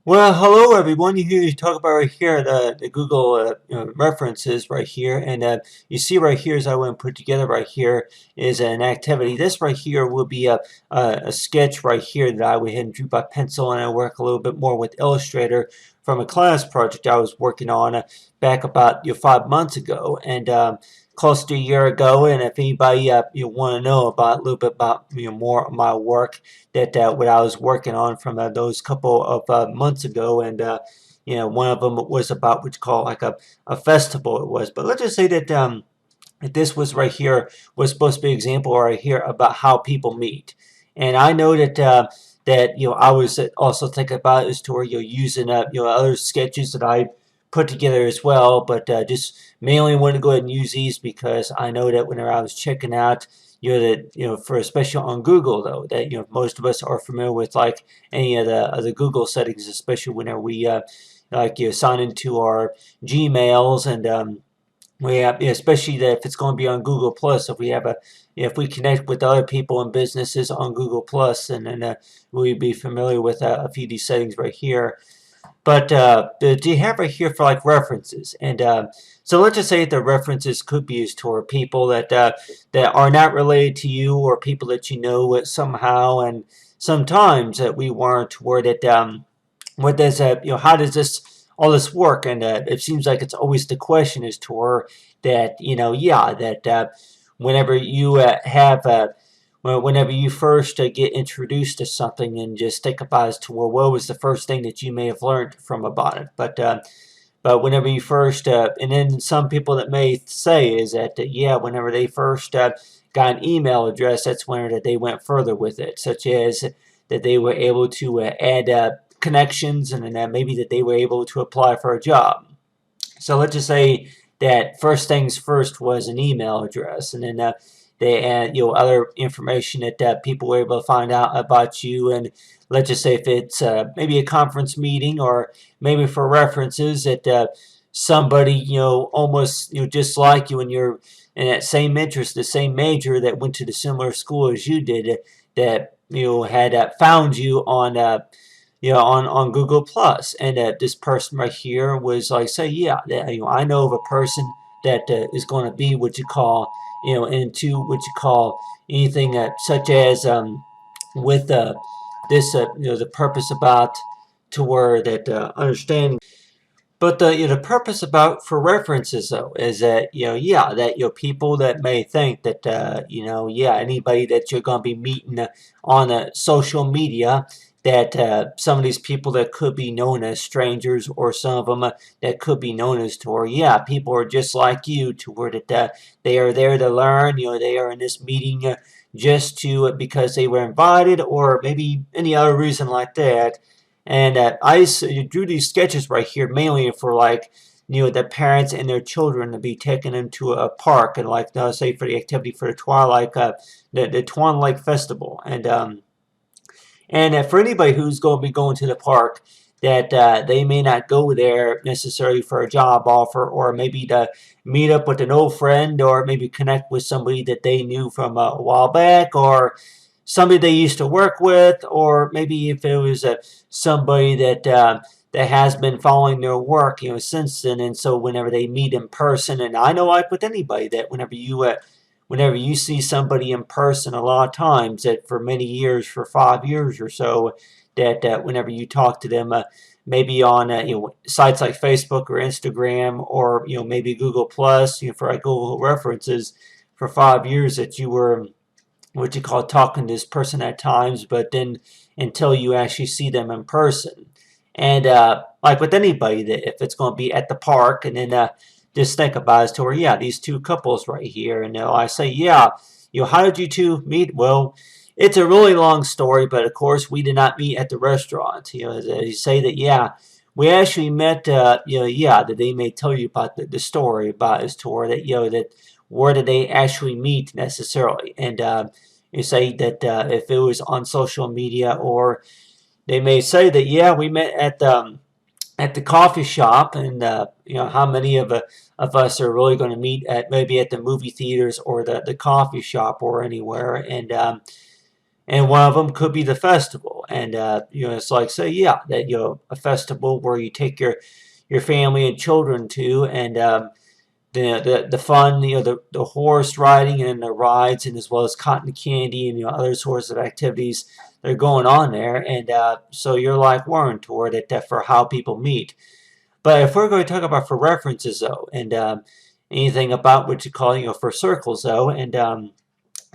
Well, hello everyone. You talk about right here the Google references right here, and you see right here is I want to put together right here is an activity. This right here will be a sketch right here that I went ahead and drew by pencil, and I work a little bit more with Illustrator from a class project I was working on back about 5 months ago, and close to a year ago. And if anybody you want to know about a little bit about more of my work that what I was working on from those couple of months ago, and one of them was about what you call like a festival it was. But let's just say that this was right here was supposed to be an example right here about how people meet, and I know that that I was also thinking about this to where you're using other sketches that I put together as well, but just mainly want to go ahead and use these because I know that whenever I was checking out that for especially on Google though that most of us are familiar with like any of the Google settings, especially whenever we like sign into our Gmails, and we have, especially that if it's going to be on Google Plus, if we have if we connect with other people and businesses on Google Plus, and then we'd be familiar with a few of these settings right here. But do you have right here for like references? And so let's just say that the references could be used toward people that are not related to you, or people that you know somehow. And sometimes that we want toward it. What does how does this all this work? And it seems like it's always the question is toward that yeah, that whenever you have well, whenever you first get introduced to something, and just think about as to well, what was the first thing that you may have learned from about it. But whenever you first, and then some people that may say is that yeah, whenever they first got an email address, that's when that they went further with it, such as that they were able to add connections, and then maybe that they were able to apply for a job. So let's just say that first things first was an email address, and then they add other information that people were able to find out about you. And let's just say if it's maybe a conference meeting, or maybe for references that somebody almost just like you, and you're in that same interest, the same major, that went to the similar school as you did, that had found you on on Google Plus, and this person right here was like, say, yeah, that, I know of a person that is going to be what you call, into what you call anything such as with this, the purpose about to where that understanding. But the purpose about for references though is that yeah, that people that may think that yeah, anybody that you're going to be meeting on social media, that some of these people that could be known as strangers, or some of them that could be known as to where yeah, people are just like you, to where that they are there to learn, they are in this meeting just to because they were invited, or maybe any other reason like that. And I drew these sketches right here mainly for like the parents and their children to be taken into a park, and like say for the activity for the Twilight the Twan Lake Festival. And for anybody who's going to be going to the park, that they may not go there necessarily for a job offer, or maybe to meet up with an old friend, or maybe connect with somebody that they knew from a while back, or somebody they used to work with, or maybe if it was somebody that that has been following their work since then. And so whenever they meet in person, and I know like with anybody that whenever you see somebody in person, a lot of times that for many years, for 5 years or so, that whenever you talk to them, maybe on sites like Facebook or Instagram, or maybe Google Plus, for like Google references, for 5 years that you were what you call talking to this person at times, but then until you actually see them in person. And like with anybody, that if it's going to be at the park, and then just think about it to where yeah, these two couples right here, and I say yeah, how did you two meet? Well, it's a really long story, but of course we did not meet at the restaurant. They say that yeah, we actually met. Yeah, that they may tell you about the story about his tour, that that where did they actually meet necessarily, and you say that if it was on social media, or they may say that yeah, we met at the coffee shop, and how many of us are really going to meet at maybe at the movie theaters, or the coffee shop, or anywhere, and one of them could be the festival. And it's like, say, yeah, that a festival where you take your family and children to, and the fun, the horse riding and the rides, and as well as cotton candy and other sorts of activities that are going on there. And so you're like warned toward it for how people meet. But if we're going to talk about for references though, and anything about what you call for circles though, and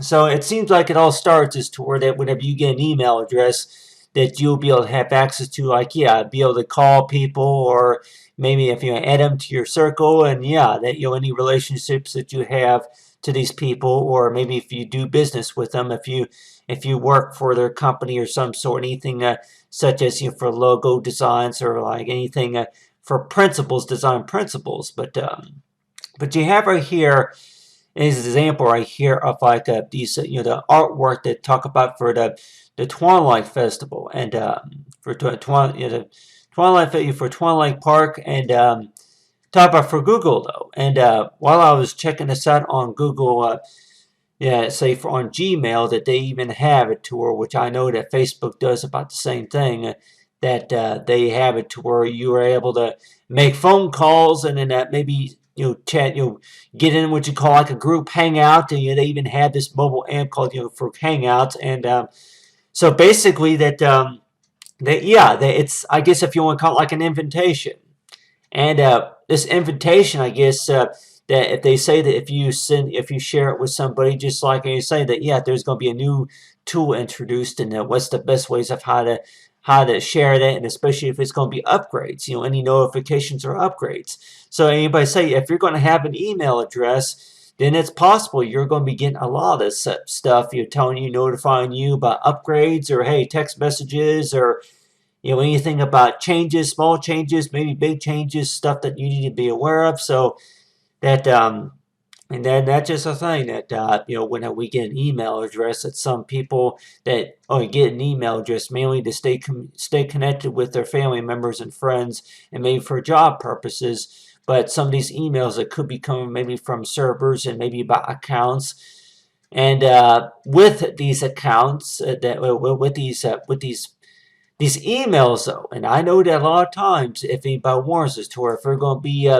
so it seems like it all starts is toward that whenever you get an email address that you'll be able to have access to, like, yeah, be able to call people, or maybe if you add them to your circle, and yeah, that any relationships that you have to these people, or maybe if you do business with them, if you work for their company or some sort, anything such as for logo designs, or like anything for principles, design principles. But you have right here is an example right here of like these the artwork that talk about for the Twilight Festival, and for the Twilight for Twilight Park, and talk about for Google though. And while I was checking this out on Google, yeah, say on Gmail, that they even have it to where, which I know that Facebook does about the same thing, that they have it to where you are able to make phone calls, and then maybe chat, get in what you call like a group hangout, and they even have this mobile app called for Hangouts. And so basically it's, I guess if you want to call it like an invitation. And this invitation, I guess that if they say that if you share it with somebody, just like you say that, yeah, there's going to be a new tool introduced, and what's the best ways of how to share that, and especially if it's going to be upgrades, any notifications or upgrades. So anybody say if you're going to have an email address, then it's possible you're going to be getting a lot of this stuff, notifying you about upgrades, or hey, text messages, or anything about changes, small changes, maybe big changes, stuff that you need to be aware of. So that and then that's just a thing that when we get an email address, that some people that get an email address mainly to stay connected with their family members and friends, and maybe for job purposes. But some of these emails that could be coming maybe from servers, and maybe about accounts. And with these accounts, with these emails though, and I know that a lot of times, if anybody warns us to where if we're going to be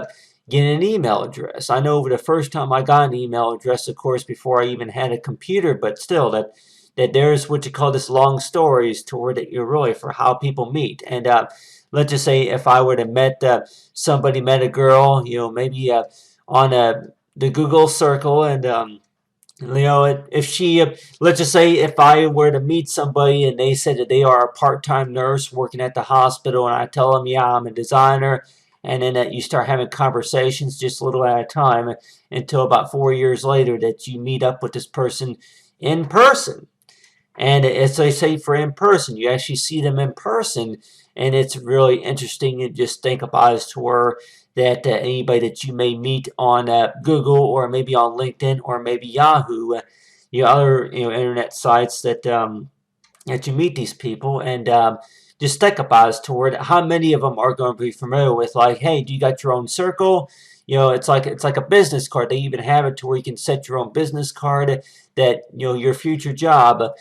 getting an email address, I know over the first time I got an email address, of course, before I even had a computer, but still that there's what you call this long stories toward it, you're really for how people meet. And let's just say if I would have met a girl, maybe on the Google circle, and if she, let's just say if I were to meet somebody and they said that they are a part-time nurse working at the hospital, and I tell them, yeah, I'm a designer, and then you start having conversations just a little at a time until about 4 years later that you meet up with this person in person. And as I say, for in person, you actually see them in person, and it's really interesting to just think about as to where that anybody that you may meet on Google, or maybe on LinkedIn, or maybe Yahoo, other internet sites that that you meet these people, and just think about as toward how many of them are going to be familiar with, like, hey, do you got your own circle? It's like a business card. They even have it to where you can set your own business card that your future job,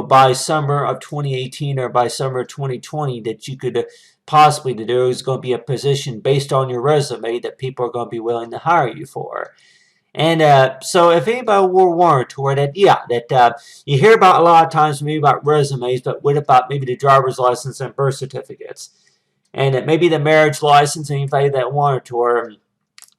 by summer of 2018 or by summer of 2020, that you could possibly, that there is going to be a position based on your resume that people are going to be willing to hire you for. And so if anybody were warned toward that, yeah, that you hear about a lot of times maybe about resumes, but what about maybe the driver's license and birth certificates? And maybe the marriage license, anybody that wanted to, or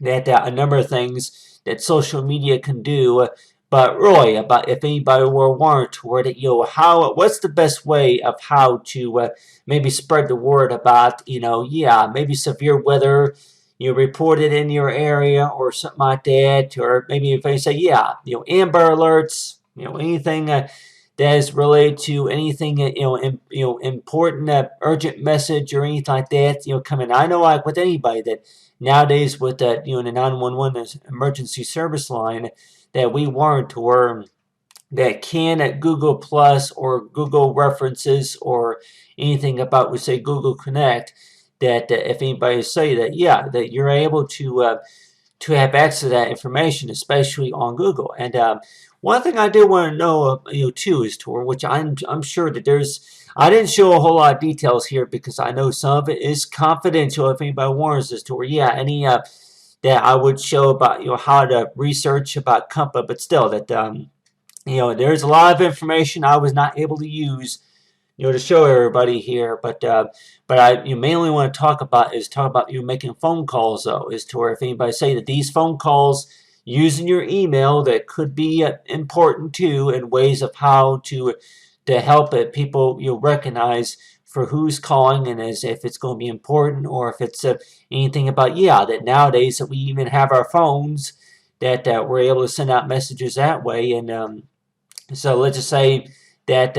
that a number of things that social media can do. But really, about if anybody were warned toward it, what's the best way of how to maybe spread the word about, yeah, maybe severe weather, reported in your area or something like that, or maybe if they say, yeah, Amber Alerts, anything that is related to anything, important, urgent message or anything like that, coming. I know, like with anybody, that nowadays with that, the 911 emergency service line, that we warn to where that can at Google Plus or Google References or anything about, we say Google Connect, that if anybody say that, yeah, that you're able to have access to that information, especially on Google. And one thing I do want to know, too, is which I'm sure that there's I didn't show a whole lot of details here because I know some of it is confidential. If anybody warns us to, or yeah, any that I would show about how to research about company, but still that there's a lot of information I was not able to use to show everybody here, but I mainly want to talk about you making phone calls though, is to where if anybody say that these phone calls using your email that could be important too, and ways of how to help it people recognize for who's calling and as if it's going to be important or if it's anything about that nowadays that we even have our phones that we're able to send out messages that way and so let's just say that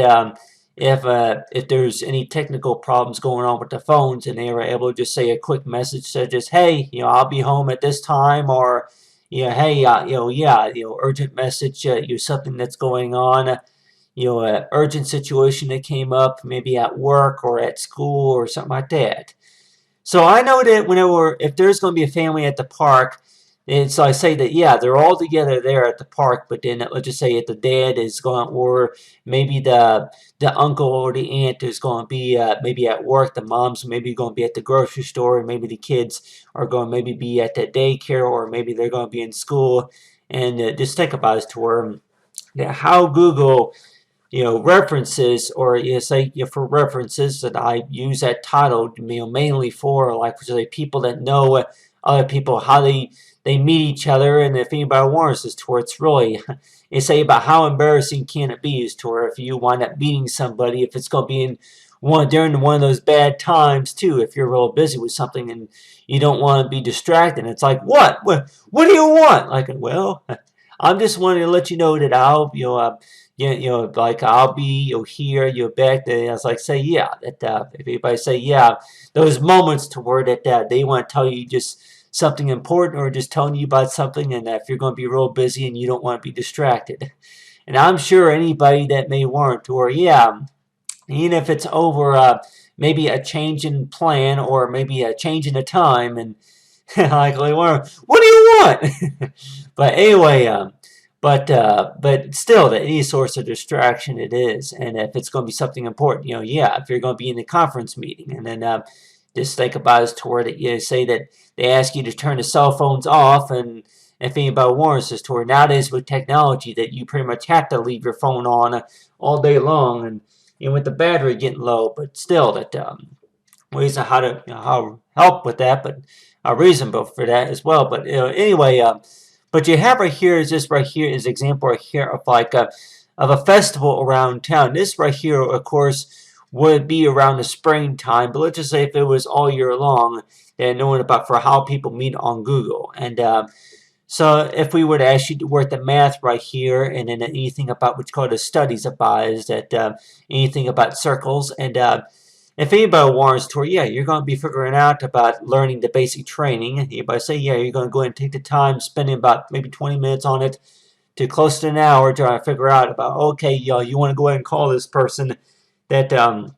if there's any technical problems going on with the phones and they were able to just say a quick message such as, hey, I'll be home at this time, or hey, urgent message, something that's going on, an urgent situation that came up maybe at work or at school or something like that. So I know that if there's going to be a family at the park, and so I say that, they're all together there at the park, but then let's just say if the dad is going, or maybe the uncle or the aunt is going to be maybe at work, the mom's maybe going to be at the grocery store, and maybe the kids are going to maybe be at the daycare, or maybe they're going to be in school. And just think about it to where how Google references, or say for references that I use that title mainly for like say people that know other people, how they meet each other, and if anybody warns us to where it's really say about how embarrassing can it be is to where if you wind up meeting somebody, if it's going to be in during one of those bad times too, if you're real busy with something and you don't want to be distracted, it's like what do you want? Like, well, I'm just wanting to let you know that I'll like I'll be here back there. I was like, say that if anybody say those moments to where that they want to tell you just something important or just telling you about something, and if you're going to be real busy and you don't want to be distracted. And I'm sure anybody that may warrant, or even if it's over maybe a change in plan or maybe a change in the time, and like, what do you want? But anyway, but still, that any source of distraction it is, and if it's going to be something important, if you're going to be in a conference meeting, and then just think about it to where that say that they ask you to turn the cell phones off, and if anybody warns us to where nowadays with technology that you pretty much have to leave your phone on all day long, and with the battery getting low, but still that ways of how to how help with that, but a reason for that as well. But anyway, but you have right here is this right here is example right here of like of a festival around town. This right here, of course, would be around the springtime, but let's just say if it was all year long, and knowing about for how people meet on Google. And so if we were to ask you to work the math right here, and then anything about what's called the studies about is that anything about circles, and if anybody warrants to, you're going to be figuring out about learning the basic training. Anybody say, you're going to go ahead and take the time, spending about maybe 20 minutes on it to close to an hour trying to figure out about, okay, you want to go ahead and call this person that, and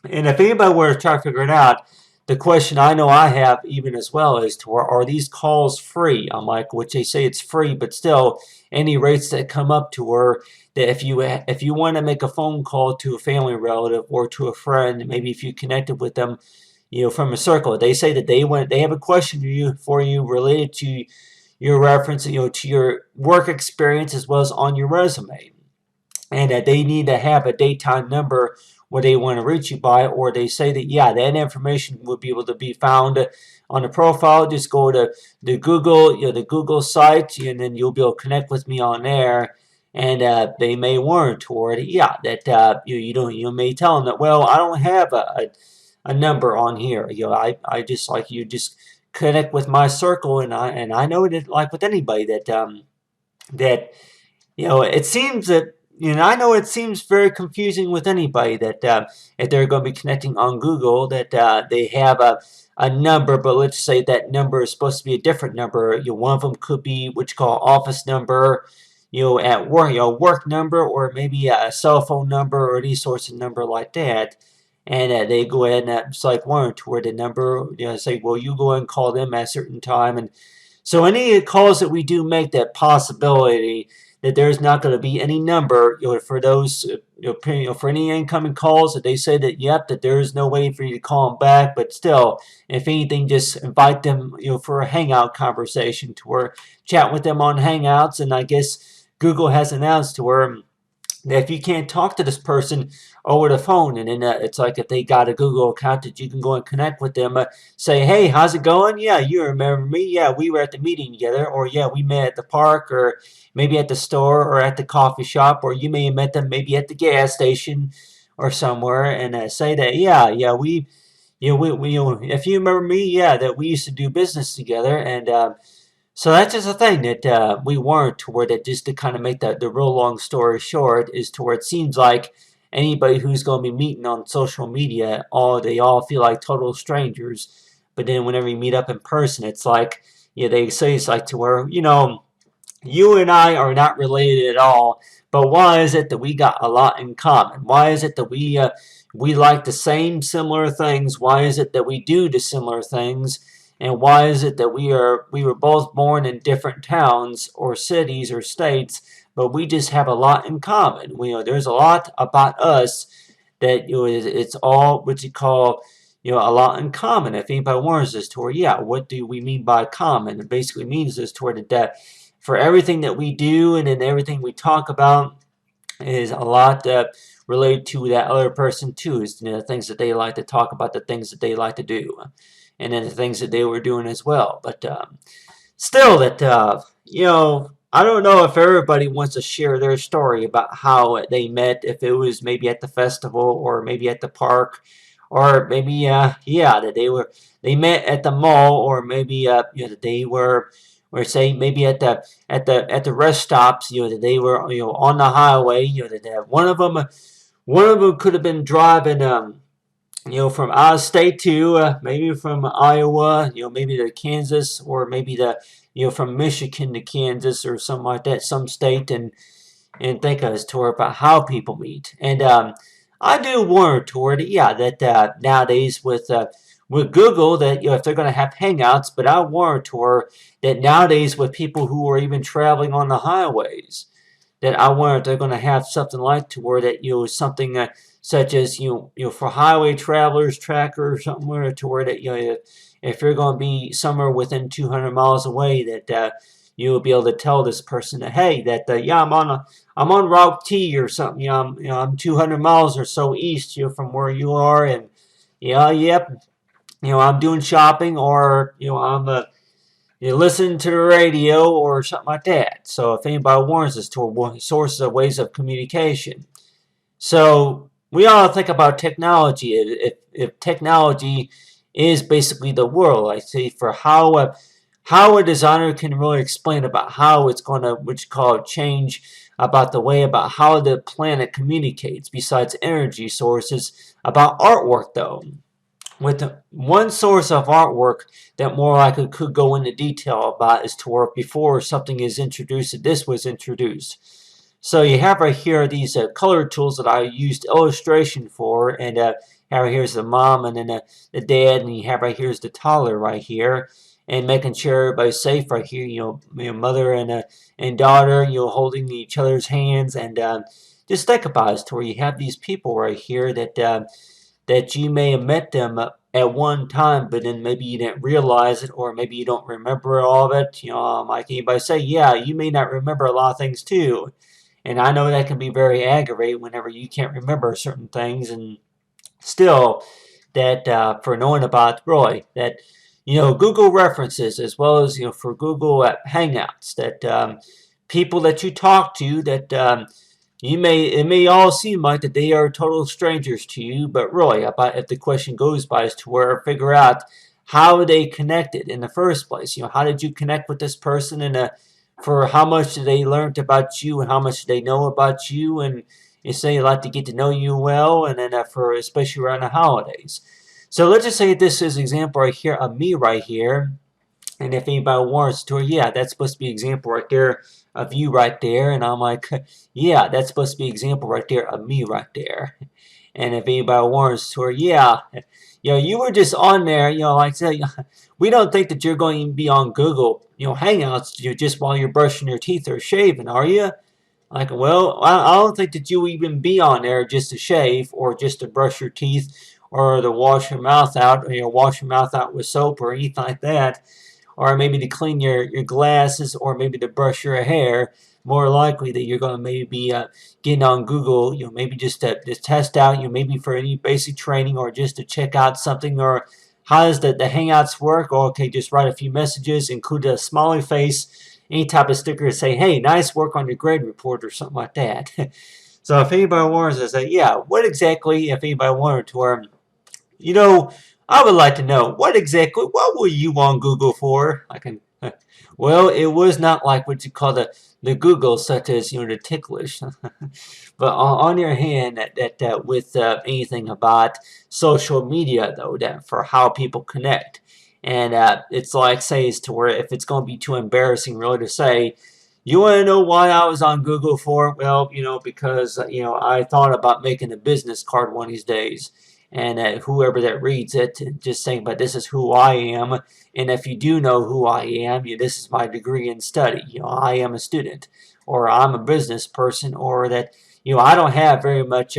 if anybody were to try to figure it out, the question I know I have even as well is to where are these calls free? I'm like, which they say it's free, but still any rates that come up to where that if you want to make a phone call to a family relative or to a friend, maybe if you connected with them, from a circle, they say that they have a question for you related to your reference, to your work experience as well as on your resume, and that they need to have a daytime number where they want to reach you by, or they say that that information will be able to be found on the profile. Just go to the Google site, and then you'll be able to connect with me on there. And they may warrant toward that you may tell them that, well, I don't have a number on here. I just like you just connect with my circle, and I know that like with anybody that it seems that. I know it seems very confusing with anybody that if they're going to be connecting on Google that they have a number, but let's say that number is supposed to be a different number. One of them could be what you call office number, at work, work number, or maybe a cell phone number or any sorts of number like that. And they go ahead and it's like warrant toward the number. Say, well, you go ahead and call them at a certain time, and so any calls that we do make that possibility that there's not going to be any number, for those, for any incoming calls that they say that, yep, that there is no way for you to call them back. But still, if anything, just invite them, for a hangout conversation, to where chat with them on Hangouts. And I guess Google has announced to where that if you can't talk to this person over the phone, and then it's like if they got a Google account that you can go and connect with them, say, hey, how's it going? Yeah, you remember me? Yeah, we were at the meeting together, or yeah, we met at the park, or maybe at the store, or at the coffee shop, or you may have met them maybe at the gas station or somewhere, and say that, yeah, if you remember me, yeah, that we used to do business together. And so that's just a thing that we weren't, to where that, just to kind of make the real long story short, is to where it seems like anybody who's going to be meeting on social media, they all feel like total strangers. But then whenever you meet up in person, it's like, they say it's like, to where, you and I are not related at all, but why is it that we got a lot in common? Why is it that we like the same similar things? Why is it that we do the similar things? And why is it that we were both born in different towns or cities or states, but we just have a lot in common? There's a lot about us that, it's all what you call, a lot in common. If anybody wants this tour, yeah, what do we mean by common? It basically means this tour that for everything that we do and in everything we talk about is a lot related to that other person too. Is the things that they like to talk about, the things that they like to do, and then the things that they were doing as well. But still, that I don't know if everybody wants to share their story about how they met. If it was maybe at the festival, or maybe at the park, or maybe that they met at the mall, or maybe that they were, or say maybe at the rest stops, that they were on the highway, that one of them could have been driving from out of state to maybe from Iowa, maybe to Kansas, or maybe from Michigan to Kansas, or something like that, some state. And think as to about how people meet. And I do warn toward it, that nowadays with Google, that if they're going to have Hangouts, but I warn toward that nowadays with people who are even traveling on the highways, that I wonder if they're going to have something like to where that something such as for highway travelers tracker, or somewhere to where that if you're going to be somewhere within 200 miles away, that you'll be able to tell this person that, hey, that I'm on Route T or something. I'm 200 miles or so east from where you are, and yep, I'm doing shopping, or I'm listen to the radio or something like that. So if anybody warns us to sources of ways of communication. So we all think about technology. If technology is basically the world, I see, for how a designer can really explain about how it's going to, what you call, change about the way about how the planet communicates, besides energy sources. About artwork, though, with one source of artwork that more likely could go into detail about is to work before something is introduced, that this was introduced. So you have right here these color tools that I used illustration for, and right here's the mom, and then the dad, and you have right here's the toddler right here, and making sure everybody's safe right here. Mother and daughter, holding each other's hands, and just think about it, to where you have these people right here that you may have met them at one time, but then maybe you didn't realize it, or maybe you don't remember all of it. Like anybody say, yeah, you may not remember a lot of things too. And I know that can be very aggravating whenever you can't remember certain things. And still, that for knowing about, really, that Google references, as well as for Google Hangouts, that people that you talk to, that it may all seem like that they are total strangers to you, but really, if the question goes by, is to where figure out how they connected in the first place. How did you connect with this person, and for how much did they learn about you, and how much do they know about you, and you say you like to get to know you well, and then for especially around the holidays. So let's just say this is an example right here of me right here. And if anybody wants to, yeah, that's supposed to be an example right there of you right there. And I'm like, yeah, that's supposed to be an example right there of me right there. And if anybody wants to, yeah, you were just on there, like I said, we don't think that you're going to be on Google, Hangouts, just while you're brushing your teeth or shaving, are you? Like, well, I don't think that you even be on there just to shave or just to brush your teeth or to wash your mouth out, or wash your mouth out with soap or anything like that, or maybe to clean your glasses or maybe to brush your hair. More likely that you're going to maybe be getting on Google, maybe just to test out, maybe for any basic training or just to check out something, or how does the Hangouts work? Or, okay, just write a few messages, include a smiley face, any type of sticker to say, hey, nice work on your grade report or something like that. So if anybody wants to say, yeah, what exactly, if anybody wanted to, you know, I would like to know what were you on Google for? I can, well, it was not like what you call the Google, such as the ticklish. But on your hand, that with anything about social media though, that for how people connect, and it's like says to where if it's going to be too embarrassing really to say. You want to know why I was on Google for? Well, because I thought about making a business card one of these days, and whoever that reads it, just saying, but this is who I am, and if you do know who I am, this is my degree in study. I am a student, or I'm a business person, or that I don't have very much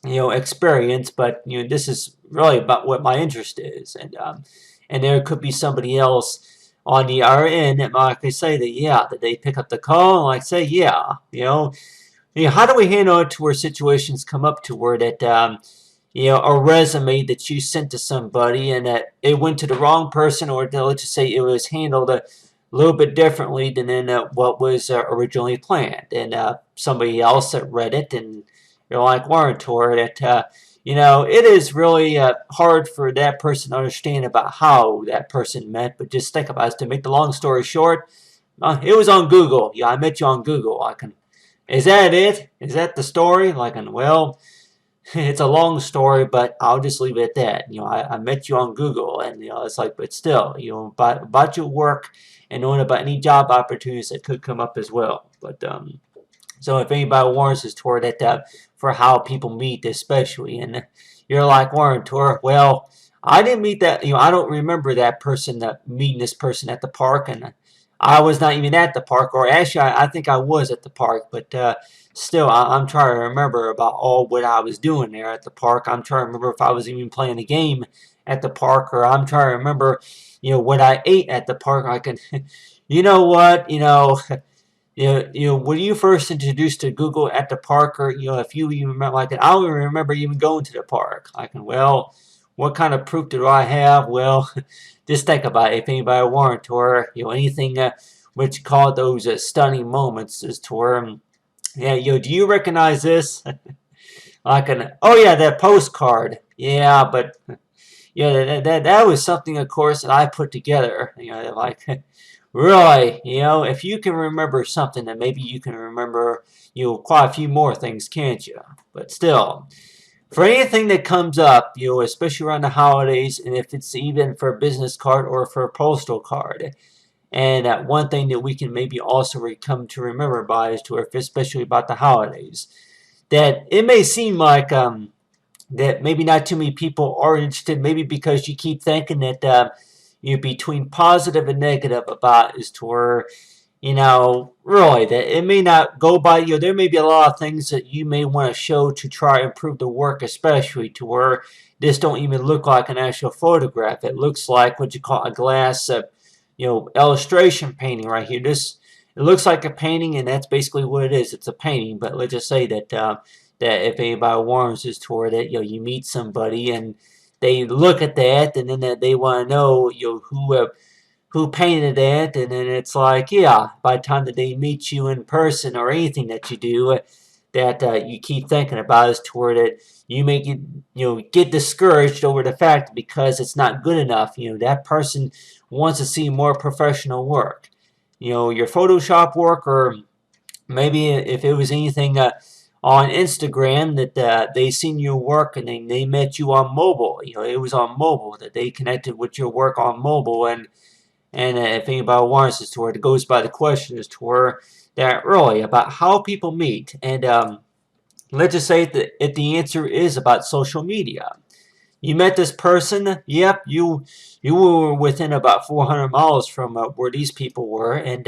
experience, but this is really about what my interest is, and there could be somebody else on the other end that might say that that they pick up the call and like say how do we handle it to where situations come up to where that a resume that you sent to somebody and that it went to the wrong person, or let's just say it was handled a little bit differently than what was originally planned, and somebody else that read it and you're like Warrentor that it is really hard for that person to understand about how that person meant, but just think about it. To make the long story short, it was on Google. I met you on Google. Is that it? Is that the story? Well, it's a long story, but I'll just leave it at that. I met you on Google, and it's like, but still, about your work and knowing about any job opportunities that could come up as well. But so if anybody warns us toward that for how people meet, especially, and you're like Warren Tor, well, I didn't meet that. I don't remember that person meeting this person at the park, and I was not even at the park, or actually, I think I was at the park, but still, I'm trying to remember about all what I was doing there at the park. I'm trying to remember if I was even playing a game at the park, or I'm trying to remember, what I ate at the park. I can, you know what, when you first introduced to Google at the park, or if you even remember, I don't even remember even going to the park. Well, what kind of proof do I have? Well, just think about it. If anybody warrant or anything what you call those stunning moments is to where, yeah, do you recognize this? Oh yeah, that postcard. Yeah, but yeah, that was something, of course, that I put together. Really, if you can remember something, then maybe you can remember, quite a few more things, can't you? But still, for anything that comes up, especially around the holidays, and if it's even for a business card or for a postal card, and one thing that we can maybe also come to remember by is to, especially about the holidays, that it may seem like that maybe not too many people are interested, maybe because you keep thinking that between positive and negative about is to where, really, that it may not go by, there may be a lot of things that you may want to show to try to improve the work, especially to where this don't even look like an actual photograph. It looks like what you call a glass, illustration painting right here. It looks like a painting, and that's basically what it is. It's a painting, but let's just say that that if anybody warns us toward it, you meet somebody and they look at that, and then they want to know, who painted that, and then it's like, yeah, by the time that they meet you in person or anything that you do, that you keep thinking about is toward it, you may get discouraged over the fact because it's not good enough. That person wants to see more professional work. Your Photoshop work, or maybe if it was anything on Instagram that they seen your work and they met you on mobile. It was on mobile that they connected with your work on mobile, and if anybody wants us to where it goes by the question as to where that really about how people meet, and let's just say that if the answer is about social media. You met this person, yep, you were within about 400 miles from where these people were, and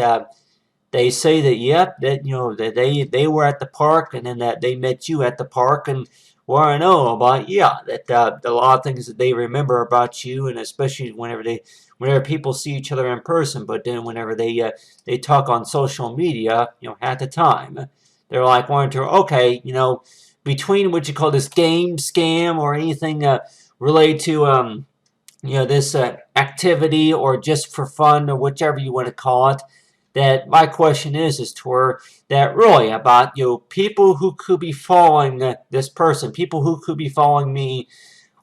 they say that yep, that that they were at the park, and then that they met you at the park, and well, I know about yeah that a lot of things that they remember about you, and especially whenever people see each other in person, but then whenever they talk on social media, at the time, they're like wanting to okay, between what you call this game scam or anything related to this activity or just for fun or whichever you want to call it, that my question is to her that really about people who could be following this person, people who could be following me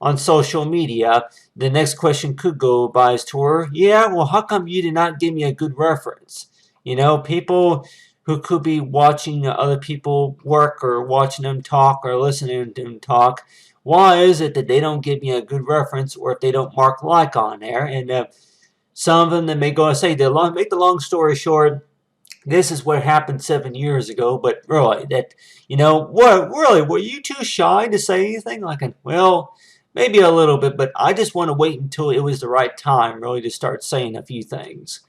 on social media. The next question could go by is to her, yeah, well, how come you did not give me a good reference? People who could be watching other people work or watching them talk or listening to them talk. Why is it that they don't give me a good reference, or if they don't mark like on there? And some of them that may go and say, make the long story short, this is what happened 7 years ago, but really, that, what, really, were you too shy to say anything? Well, maybe a little bit, but I just want to wait until it was the right time, really, to start saying a few things.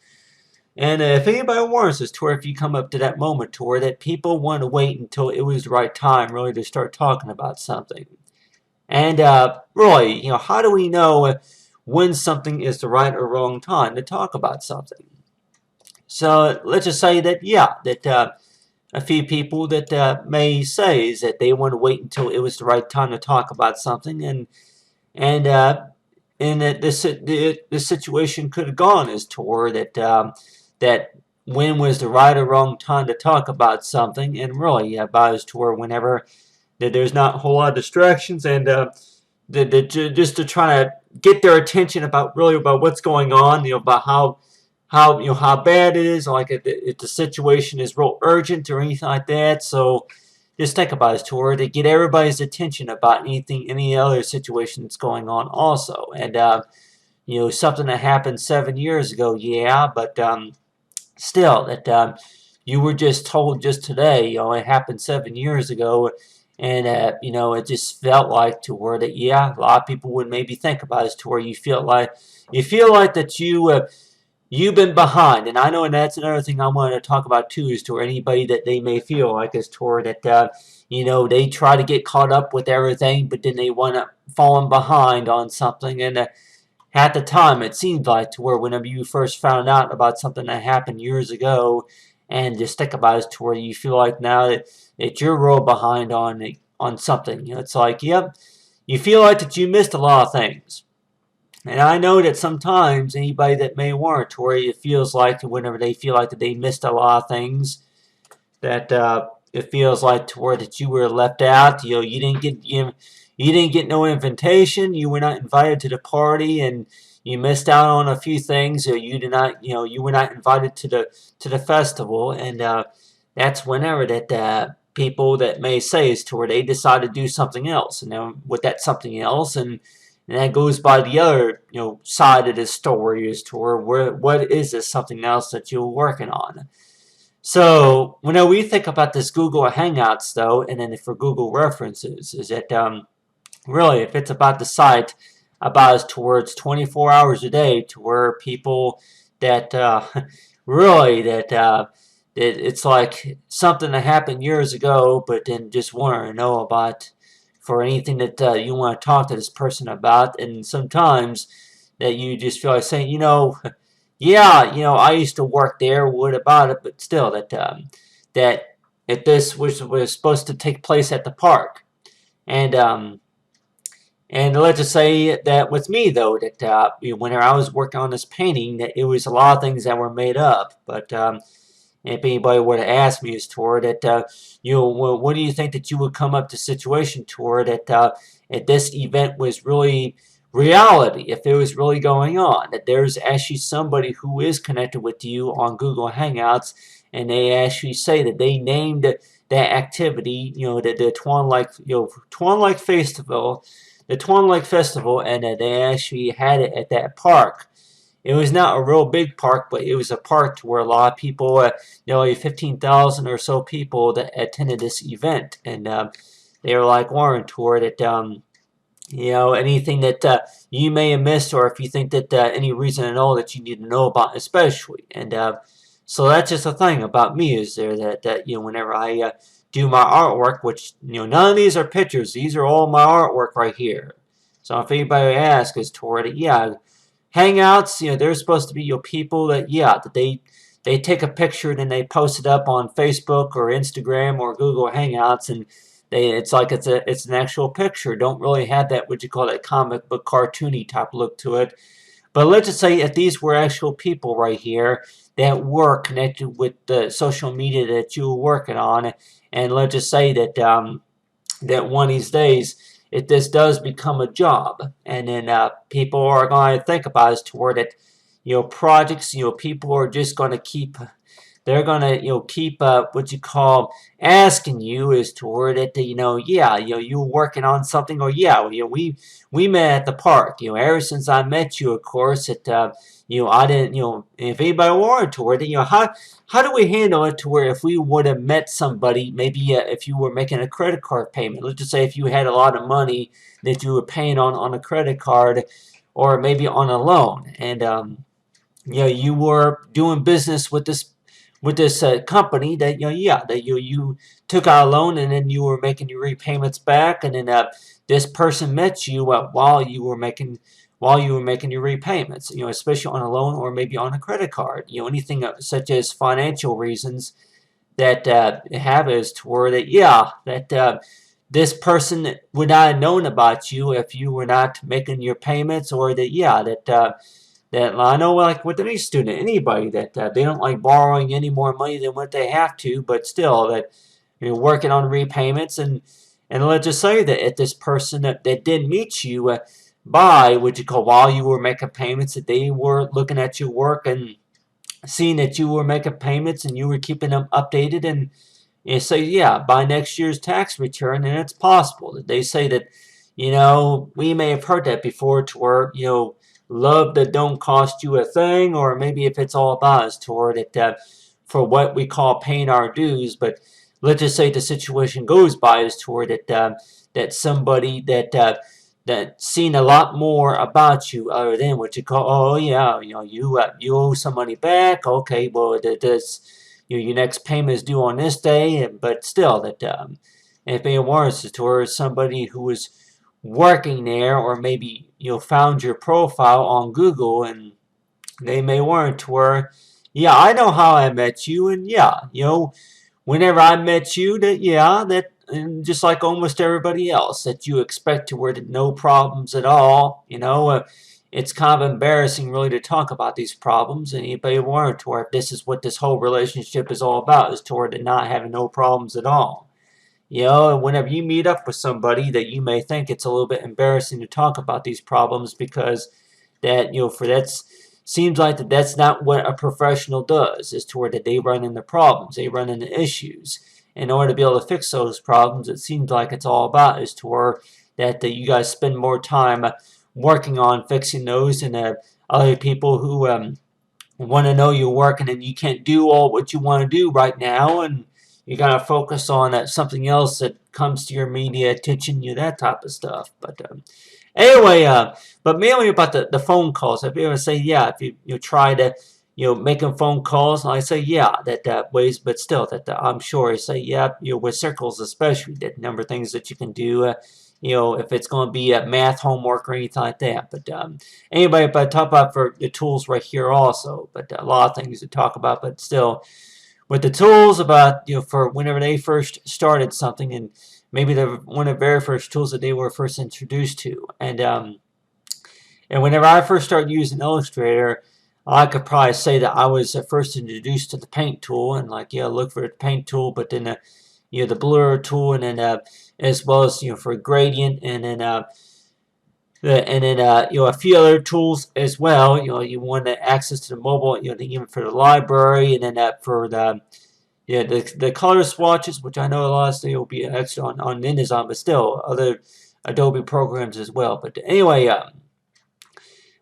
And if anybody warns us, to where if you come up to that moment, to where that people want to wait until it was the right time, really, to start talking about something. And really, how do we know when something is the right or wrong time to talk about something? So let's just say that, yeah, that a few people that may say is that they want to wait until it was the right time to talk about something, and that this situation could have gone as to where that when was the right or wrong time to talk about something, and really about as to where whenever that there's not a whole lot of distractions, and just to try to get their attention about what's going on, about how bad it is, like if the situation is real urgent or anything like that. So just think about it, to where to get everybody's attention about any other situation that's going on also. And something that happened 7 years ago, yeah, but still that you were just told just today, it happened 7 years ago. And it just felt like to where that, yeah, a lot of people would maybe think about it, to where you feel like that you've been behind. And I know, and that's another thing I wanted to talk about too, is to where anybody that they may feel like is to where that they try to get caught up with everything, but then they want to fall behind on something. And at the time, it seemed like to where whenever you first found out about something that happened years ago, and just think about it, to where you feel like now that you're real behind on something. It's like, yep, you feel like that you missed a lot of things. And I know that sometimes anybody that may want, to where it feels like whenever they feel like that they missed a lot of things, that it feels like to where that you were left out. You didn't get no invitation. You were not invited to the party, and you missed out on a few things. Or you did not, you were not invited to the festival. And that's whenever that people that may say is to where they decide to do something else, and then with that something else, and that goes by the other side of this story, is to where what is this something else that you're working on. So whenever we think about this Google Hangouts, though, and then for Google references, is that really, if it's about the site, about us towards 24 hours a day, to where people that really that it's like something that happened years ago, but then just want to know about for anything that you want to talk to this person about. And sometimes that you just feel like saying, yeah, I used to work there, what about it? But still, that if this was supposed to take place at the park, and let's just say that with me, though, that whenever I was working on this painting, that it was a lot of things that were made up. But if anybody were to ask me as to that, what do you think that you would come up to situation to that if this event was really reality, if it was really going on, that there's actually somebody who is connected with you on Google Hangouts, and they actually say that they named that activity, the Tuan Lake Festival, and that they actually had it at that park. It was not a real big park, but it was a park to where a lot of people, 15,000 or so people that attended this event, and they were like Warren tour that anything that you may have missed, or if you think that any reason at all that you need to know about, especially. And So that's just a thing about me, is there that whenever I do my artwork, which none of these are pictures, these are all my artwork right here. So if anybody asks as toward it, yeah, Hangouts, they're supposed to be people that that they take a picture and then they post it up on Facebook or Instagram or Google Hangouts, and it's like it's an actual picture. Don't really have that what you call that comic book cartoony type look to it. But let's just say if these were actual people right here that were connected with the social media that you were working on, and let's just say that that one of these days, if this does become a job, and then people are going to think about it toward it, projects, people are just going to keep, they're going to, keep what you call asking you as toward it, yeah, you were working on something, or yeah, we met at the park, ever since I met you, of course, I didn't, if anybody wanted toward it, how do we handle it to where if we would have met somebody, maybe if you were making a credit card payment, let's just say if you had a lot of money that you were paying on a credit card or maybe on a loan, and you were doing business with this company that that you took out a loan and then you were making your repayments back, and then this person met you while you were making your repayments, especially on a loan or maybe on a credit card, anything such as financial reasons that have is toward that, that this person would not have known about you if you were not making your payments, or that, that I know, like with any student, anybody, that they don't like borrowing any more money than what they have to, but still that you're working on repayments, and let's just say that if this person that did meet you by what you call while you were making payments, that they were looking at your work and seeing that you were making payments and you were keeping them updated, and say, by next year's tax return, and it's possible that they say that, we may have heard that before, to where, love that don't cost you a thing, or maybe if it's all about us toward it, for what we call paying our dues. But let's just say the situation goes by is toward it, that somebody that seen a lot more about you other than what you call, oh yeah, you owe some money back. Okay, well, this your next payment is due on this day, but still that if it was towards somebody who was working there, or maybe found your profile on Google, and they may warrant to where, I know how I met you, and whenever I met you, that and just like almost everybody else, that you expect to where no problems at all, it's kind of embarrassing really to talk about these problems, and anybody warrant to where if this is what this whole relationship is all about, is toward it not having no problems at all. Whenever you meet up with somebody that you may think it's a little bit embarrassing to talk about these problems, because that, seems like that's not what a professional does, is toward that they run into problems, they run into issues. In order to be able to fix those problems, it seems like it's all about is to where that you guys spend more time working on fixing those, and other people who want to know you're working and you can't do all what you want to do right now, and you gotta focus on something else that comes to your media attention, that type of stuff. But anyway, but mainly about the phone calls. If you ever say, if you try to, making phone calls, and I say, that ways, but still, that I'm sure I say, with circles especially, that number of things that you can do. If it's going to be math homework or anything like that. But anyway, but talk about for the tools right here also. But a lot of things to talk about, but still, with the tools about, for whenever they first started something, and maybe one of the very first tools that they were first introduced to. And whenever I first started using Illustrator, I could probably say that I was first introduced to the paint tool, and look for the paint tool, but then the blur tool, and then as well as for gradient, and then a few other tools as well. You want access to the mobile, even for the library, and then for the color swatches, which I know a lot of stuff will be extra on InDesign, but still other Adobe programs as well. But anyway,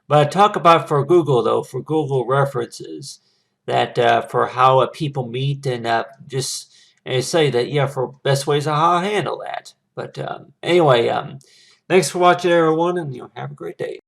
but I talk about for Google though, for Google references, that for how people meet, and just and say that for best ways of how I handle that. But anyway, thanks for watching, everyone, and have a great day.